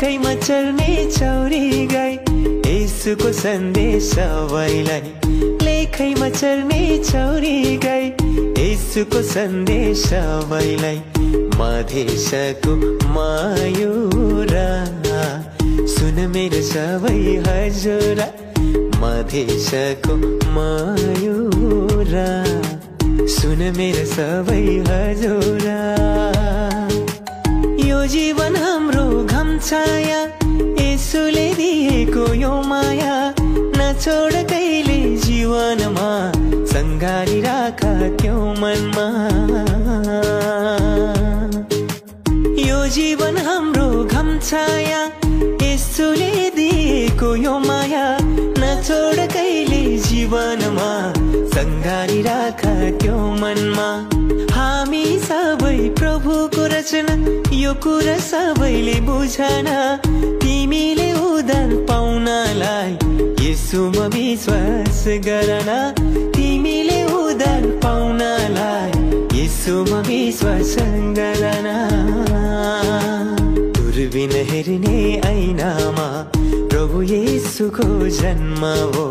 लेखैमा चढ्ने चौरी गाई येशूको सन्देश सबैलाई लेखैमा चढ्ने चौरी गाई येशूको सन्देश सबैलाई मधेसको मयूरा सुन मेरो सबै हजुरा मधेसको मयूरा सुन मेरो सबै हजुरा यो जीवन हाम्रो घम छाया येशूले दिएको यो माया नछोड कहिले जीवनमा सँगाली राख त्यो मनमा यो जीवन हाम्रो घम छाया येशूले दिएको यो माया नछोड कहिले जीवनमा सँगाली राख त्यो मनमा हामी सबै प्रभुको रचना यो कुरा सबैले बुझन तिमीले उद्धार पाउनलाई येशूमा विश्वास गर्न तिमीले उद्धार पाउनलाई येशूमा विश्वास गर्न दूरबीन हेर्ने ऐनामा प्रभु येशूको जन्म हो